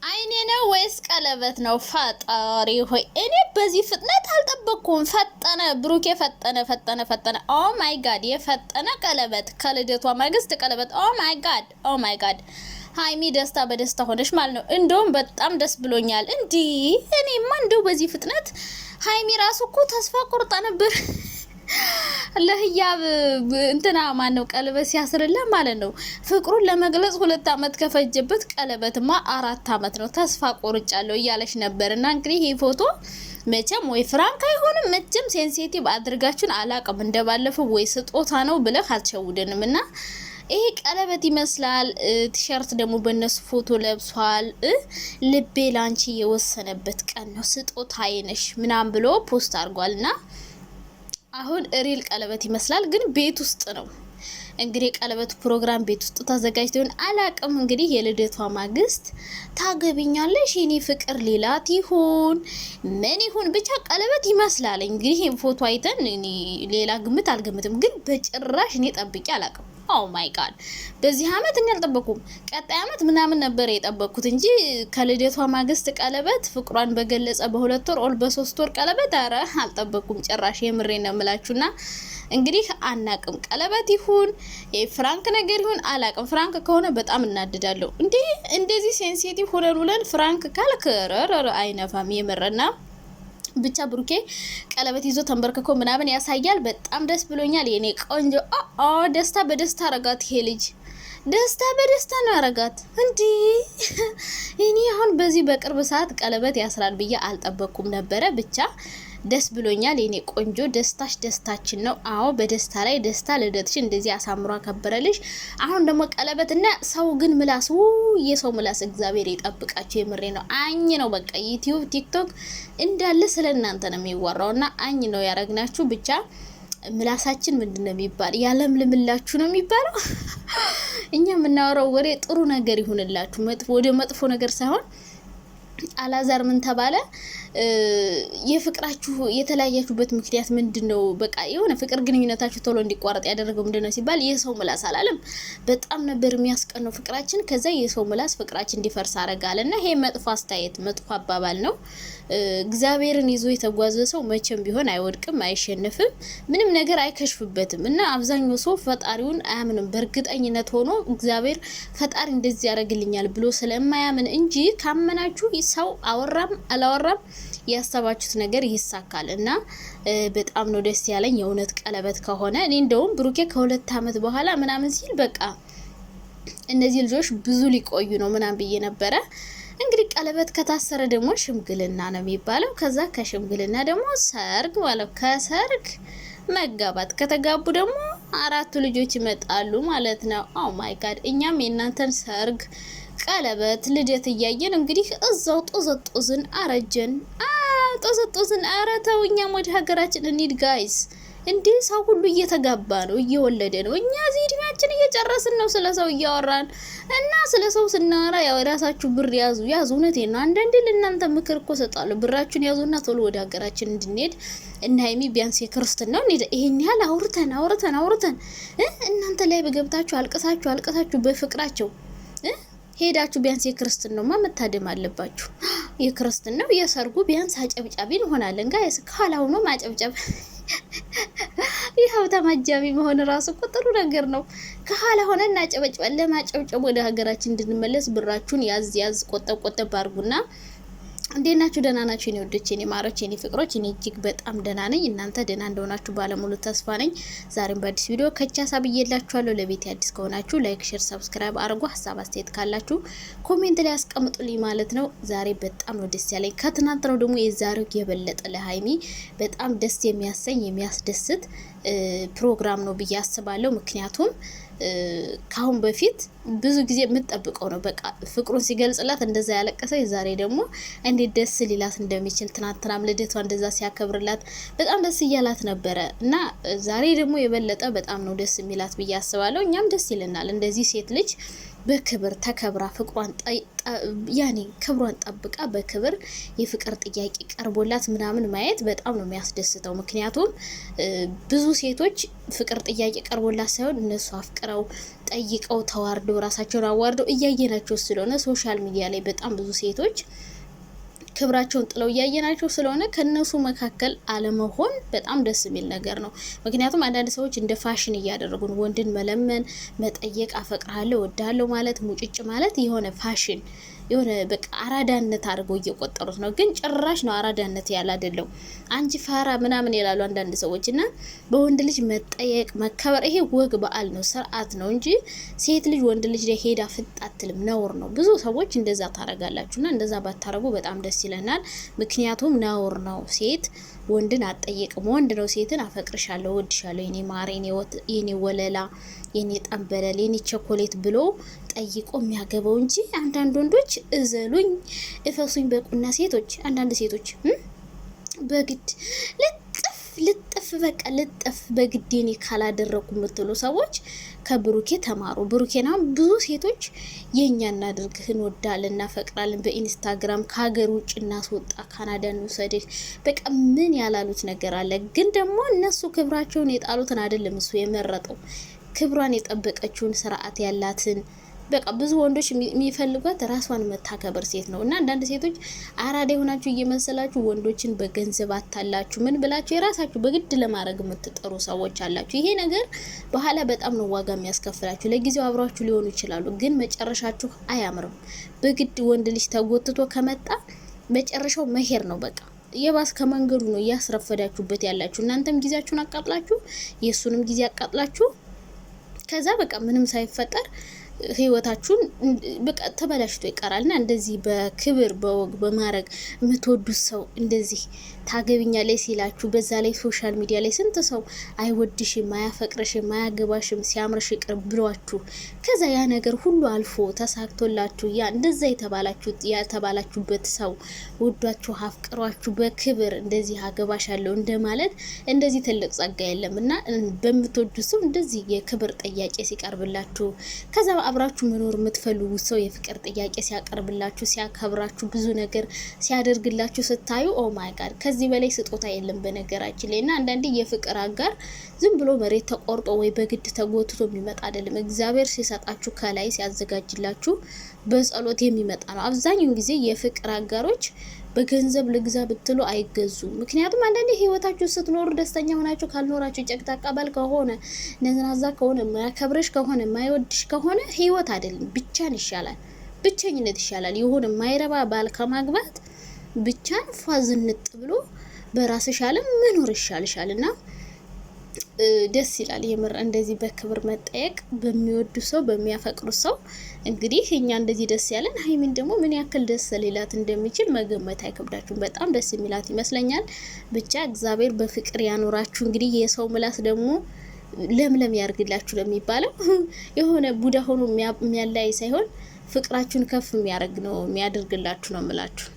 አይኔ ነው ወይስ ቀለበት ነው? ፈጣሪ ሆይ እኔ በዚህ ፍጥነት አልጠበቅኩም። ፈጠነ ብሩኬ፣ ፈጠነ። ኦ ማይ ጋድ! የፈጠነ ቀለበት ከልደቷ ማግስት ቀለበት። ኦ ማይ ጋድ! ሀይሚ ደስታ በደስታ ሆነሽ ማለት ነው። እንደውም በጣም ደስ ብሎኛል። እንዲህ እኔማ እንደው በዚህ ፍጥነት ሀይሚ ራሱ እኮ ተስፋ ቆርጣ ነበር። ለህያብ እንትና ማን ነው ቀለበት ሲያስርልህ ማለት ነው። ፍቅሩን ለመግለጽ 2 አመት ከፈጀበት ቀለበትማ 4 አመት ነው። ተስፋ ቆርጫለሁ እያለች ነበርና እንግዲህ ይሄ ፎቶ መቼም ወይ ፍራንክ አይሆንም፣ መቼም ሴንሲቲቭ አድርጋችሁን አላቅም። እንደባለፈው ወይ ስጦታ ነው ብለህ አልሸውደንም እና ይሄ ቀለበት ይመስላል። ቲሸርት ደግሞ በእነሱ ፎቶ ለብሷል። ልቤ ላንቺ የወሰነበት ቀን ነው ስጦታዬ ነሽ ምናምን ብሎ ፖስት አድርጓልና አሁን ሪል ቀለበት ይመስላል፣ ግን ቤት ውስጥ ነው። እንግዲህ ቀለበት ፕሮግራም ቤት ውስጥ ተዘጋጅቶ ይሆን አላቅም። እንግዲህ የልደቷ ማግስት ታገቢኛለሽ የኔ ፍቅር ሌላት ይሁን ምን ይሁን ብቻ ቀለበት ይመስላል። እንግዲህ ይሄን ፎቶ አይተን እኔ ሌላ ግምት አልገምትም፣ ግን በጭራሽ እኔ ጠብቄ አላቅም። ኦ ማይ ጋድ! በዚህ አመት እኔ አልጠበኩም። ቀጣይ አመት ምናምን ነበር የጠበኩት እንጂ ከልደቷ ማግስት ቀለበት ፍቅሯን በገለጸ በ2 ወር በ3 ወር ቀለበት አረ አልጠበኩም ጭራሽ። የምሬ ነው የምላችሁና እንግዲህ አናቅም ቀለበት ይሁን የፍራንክ ነገር ይሁን አላቅም። ፍራንክ ከሆነ በጣም እናድዳለሁ። እንዴ እንደዚህ ሴንሲቲቭ ሆነን ውለን ፍራንክ ካልከረረ አይነፋም የምርና ብቻ ብሩኬ ቀለበት ይዞ ተንበርክኮ ምናምን ያሳያል። በጣም ደስ ብሎኛል የኔ ቆንጆ። ደስታ በደስታ አረጋት። ይሄ ልጅ ደስታ በደስታ ነው ያረጋት። እንዴ እኔ አሁን በዚህ በቅርብ ሰዓት ቀለበት ያስራል ብዬ አልጠበቅኩም ነበረ። ብቻ ደስ ብሎኛል የኔ ቆንጆ። ደስታሽ ደስታችን ነው። አዎ በደስታ ላይ ደስታ። ልደትሽ እንደዚህ አሳምሮ አከበረልሽ። አሁን ደግሞ ቀለበትና ሰው ግን ምላስ የሰው ምላስ እግዚአብሔር ይጠብቃችሁ። የምሬ ነው። አኝ ነው በቃ ዩቲዩብ ቲክቶክ እንዳለ ስለናንተ ነው የሚወራውና አኝ ነው ያረግናችሁ። ብቻ ምላሳችን ምንድነው የሚባል ያለምልምላችሁ ነው የሚባለው። እኛ የምናወራው ወሬ ጥሩ ነገር ይሁንላችሁ፣ ወደ መጥፎ ነገር ሳይሆን። አላዛር ምን ተባለ? የፍቅራችሁ የተለያያችሁበት ምክንያት ምንድነው? በቃ የሆነ ፍቅር ግንኙነታችሁ ቶሎ እንዲቋረጥ ያደረገው ምንድነው ሲባል የሰው ምላስ አላለም። በጣም ነበር የሚያስቀነው ፍቅራችን፣ ከዛ የሰው ምላስ ፍቅራችን እንዲፈርስ አረጋለና ይሄ መጥፎ አስተያየት መጥፎ አባባል ነው። እግዚአብሔርን ይዞ የተጓዘ ሰው መቼም ቢሆን አይወድቅም፣ አይሸነፍም፣ ምንም ነገር አይከሽፍበትም። እና አብዛኛው ሰው ፈጣሪውን አያምንም በእርግጠኝነት ሆኖ እግዚአብሔር ፈጣሪ እንደዚህ ያደርግልኛል ብሎ ስለማያምን እንጂ ካመናችሁ ሰው አወራም አላወራም ያሰባችሁት ነገር ይሳካል። እና በጣም ነው ደስ ያለኝ የእውነት ቀለበት ከሆነ። እኔ እንደውም ብሩኬ ከ2 አመት በኋላ ምናምን ሲል በቃ እነዚህ ልጆች ብዙ ሊቆዩ ነው ምናምን ብዬ ነበረ። እንግዲህ ቀለበት ከታሰረ ደግሞ ሽምግልና ነው የሚባለው። ከዛ ከሽምግልና ደግሞ ሰርግ ማለት፣ ከሰርግ መጋባት፣ ከተጋቡ ደግሞ 4 ልጆች ይመጣሉ ማለት ነው። ኦ ማይ ጋድ! እኛም የእናንተን ሰርግ ቀለበት ልደት እያየን እንግዲህ እዛው ጦዘጦዝን አረጀን። ጦዘጦዝን። ኧረ ተው፣ እኛም ወደ ሀገራችን እንሂድ ጋይስ። እንዴ ሰው ሁሉ እየተጋባ ነው፣ እየወለደ ነው። እኛ እዚህ እድሜያችን እየጨረስን ነው ስለ ሰው እያወራን እና ስለ ሰው ስናወራ ያው የራሳችሁ ብር ያዙ። እውነቴን ነው። አንዳንዴ ለእናንተ ምክር እኮ ሰጣለሁ። ብራችሁን ያዙና ቶሎ ወደ ሀገራችን እንድንሄድ እና ሀይሚ ቢያንስ የክርስትና ነው ይሄን ያህል አውርተን እናንተ ላይ በገብታችሁ አልቀሳችሁ በፍቅራቸው ሄዳችሁ ቢያንስ የክርስትናውማ መታደም አለባችሁ። የክርስትናው የሰርጉ ቢያንስ አጨብጫቢ እንሆናለን ጋይስ። ካላው ነው ማጨብጨብ ይሄው ተማጃቢ መሆን ራሱ እኮ ጥሩ ነገር ነው። ከኋላ ሆነ እና ጨበጭበን ለማጨብጨብ ወደ ሀገራችን እንድንመለስ ብራችሁን ያዝ ቆጠብ አድርጉና። እንዴት ናችሁ? ደህና ናችሁ? እኔ ወዶቼ፣ እኔ ማሮቼ፣ እኔ ፍቅሮች፣ እኔ እጅግ በጣም ደህና ነኝ። እናንተ ደህና እንደሆናችሁ ባለሙሉ ተስፋ ነኝ። ዛሬም በአዲስ ቪዲዮ ከቻሳ ብዬላችኋለሁ። ለቤት አዲስ ከሆናችሁ ላይክ፣ ሼር፣ ሰብስክራይብ አድርጉ። ሀሳብ አስተያየት ካላችሁ ኮሜንት ላይ አስቀምጡልኝ ማለት ነው። ዛሬ በጣም ነው ደስ ያለኝ። ከትናንት ነው ደግሞ የዛሬው የበለጠ ለሀይሚ በጣም ደስ የሚያሰኝ የሚያስደስት ፕሮግራም ነው ብዬ አስባለሁ። ምክንያቱም ካሁን በፊት ብዙ ጊዜ የምትጠብቀው ነው። በቃ ፍቅሩን ሲገልጽላት እንደዛ ያለቀሰ፣ ዛሬ ደግሞ እንዴት ደስ ሊላት እንደሚችል ትናንትናም ልደቷ እንደዛ ሲያከብርላት በጣም ደስ እያላት ነበረ እና ዛሬ ደግሞ የበለጠ በጣም ነው ደስ የሚላት ብዬ አስባለሁ። እኛም ደስ ይለናል እንደዚህ ሴት ልጅ በክብር ተከብራ ፍቅሯን ያኔ ክብሯን ጠብቃ በክብር የፍቅር ጥያቄ ቀርቦላት ምናምን ማየት በጣም ነው የሚያስደስተው። ምክንያቱም ብዙ ሴቶች ፍቅር ጥያቄ ቀርቦላት ሳይሆን እነሱ አፍቅረው ጠይቀው ተዋርደው ራሳቸውን አዋርደው እያየናቸው ስለሆነ ሶሻል ሚዲያ ላይ በጣም ብዙ ሴቶች ክብራቸውን ጥለው እያየናቸው ስለሆነ ከነሱ መካከል አለመሆን በጣም ደስ የሚል ነገር ነው። ምክንያቱም አንዳንድ ሰዎች እንደ ፋሽን እያደረጉን ወንድን መለመን፣ መጠየቅ፣ አፈቅራለሁ፣ ወዳለሁ ማለት ሙጭጭ ማለት የሆነ ፋሽን የሆነ በቃ አራዳነት አድርገው እየቆጠሩት ነው። ግን ጭራሽ ነው አራዳነት ያለ አይደለም። አንቺ ፋራ ምናምን ይላሉ አንዳንድ ሰዎች እና በወንድ ልጅ መጠየቅ መከበር ይሄ ወግ በዓል ነው፣ ስርዓት ነው እንጂ ሴት ልጅ ወንድ ልጅ ላይ ሄዳ ፍጥ አትልም፣ ነውር ነው። ብዙ ሰዎች እንደዛ ታረጋላችሁና እንደዛ ባታረጉ በጣም ደስ ይለናል። ምክንያቱም ነውር ነው። ሴት ወንድን አጠየቅም። ወንድ ነው ሴትን አፈቅርሻለሁ፣ ወድሻለሁ፣ የኔ ማር፣ የኔ ወለላ፣ የኔ ጠንበለል፣ የኔ ቸኮሌት ብሎ ጠይቆ የሚያገባው እንጂ አንዳንድ ወንዶች እዘሉኝ እፈሱኝ በቁና ሴቶች አንዳንድ ሴቶች በግድ ልጥፍ በቃ ልጥፍ በግድ የኔ ካላደረኩ የምትሉ ሰዎች ከብሩኬ ተማሩ። ብሩኬና ብዙ ሴቶች የኛ እናድርግህ፣ እንወዳለን፣ እናፈቅራለን፣ በኢንስታግራም ከሀገር ውጭ እናስወጣ፣ ካናዳ እንውሰድህ፣ በቃ ምን ያላሉት ነገር አለ። ግን ደግሞ እነሱ ክብራቸውን የጣሉትን አይደለም እሱ የመረጠው ክብሯን የጠበቀችውን ስርዓት ያላትን በቃ ብዙ ወንዶች የሚፈልጓት ራሷን መታከበር ሴት ነው። እና አንዳንድ ሴቶች አራዳ የሆናችሁ እየመሰላችሁ ወንዶችን በገንዘብ አታላችሁ ምን ብላችሁ የራሳችሁ በግድ ለማድረግ የምትጠሩ ሰዎች አላችሁ። ይሄ ነገር በኋላ በጣም ነው ዋጋ የሚያስከፍላችሁ። ለጊዜው አብራችሁ ሊሆኑ ይችላሉ፣ ግን መጨረሻችሁ አያምርም። በግድ ወንድ ልጅ ተጎትቶ ከመጣ መጨረሻው መሄር ነው። በቃ የባስ ከመንገዱ ነው እያስረፈዳችሁበት ያላችሁ። እናንተም ጊዜያችሁን አቃጥላችሁ የእሱንም ጊዜ አቃጥላችሁ ከዛ በቃ ምንም ሳይፈጠር ህይወታችሁን በቃ ተበላሽቶ ይቀራልና እንደዚህ በክብር በወግ በማረግ የምትወዱት ሰው እንደዚህ ታገቢኛለሽ ሲላችሁ በዛ ላይ ሶሻል ሚዲያ ላይ ስንት ሰው አይወድሽም፣ አያፈቅርሽም፣ አያገባሽም ሲያምርሽ ይቅር ብሏችሁ ከዛ ያ ነገር ሁሉ አልፎ ተሳክቶላችሁ ያ እንደዛ የተባላችሁበት ሰው ወዷችሁ አፍቅሯችሁ በክብር እንደዚህ አገባሻለሁ እንደማለት እንደዚህ ትልቅ ጸጋ የለምና በምትወዱት ሰው እንደዚህ የክብር ጥያቄ ሲቀርብላችሁ ከዛ አብራችሁ መኖር የምትፈልጉት ሰው የፍቅር ጥያቄ ሲያቀርብላችሁ ሲያከብራችሁ ብዙ ነገር ሲያደርግላችሁ ስታዩ ኦ ማይ ጋድ ከዚህ በላይ ስጦታ የለም በነገራችን ላይ። እና አንዳንዴ የፍቅር አጋር ዝም ብሎ መሬት ተቆርጦ ወይ በግድ ተጎትቶ የሚመጣ አይደለም። እግዚአብሔር ሲሰጣችሁ ከላይ ሲያዘጋጅላችሁ በጸሎት የሚመጣ ነው። አብዛኛውን ጊዜ የፍቅር አጋሮች በገንዘብ ልግዛ ብትሉ አይገዙ። ምክንያቱም አንዳንዴ ህይወታችሁ ስትኖሩ ደስተኛ ሆናችሁ ካልኖራችሁ ጨቅጣቃ ባል ከሆነ ነዝናዛ ከሆነ ማያከብርሽ ከሆነ ማይወድሽ ከሆነ ህይወት አይደለም። ብቻን ይሻላል፣ ብቸኝነት ይሻላል። የሆነ ማይረባ ባል ከማግባት ብቻን ፏዝንጥ ብሎ በራስሽ ዓለም መኖር ይሻልሻልና ደስ ይላል የምር እንደዚህ በክብር መጠየቅ በሚወዱ ሰው በሚያፈቅሩ ሰው። እንግዲህ እኛ እንደዚህ ደስ ያለን ሀይሚን ደግሞ ምን ያክል ደስ ሊላት እንደሚችል መገመት አይከብዳችሁም። በጣም ደስ የሚላት ይመስለኛል። ብቻ እግዚአብሔር በፍቅር ያኖራችሁ። እንግዲህ የሰው ምላስ ደግሞ ለምለም ያርግላችሁ ለሚባለው የሆነ ቡዳ ሆኖ የሚያለያይ ሳይሆን ፍቅራችሁን ከፍ የሚያደርግ ነው የሚያደርግላችሁ ነው የምላችሁ።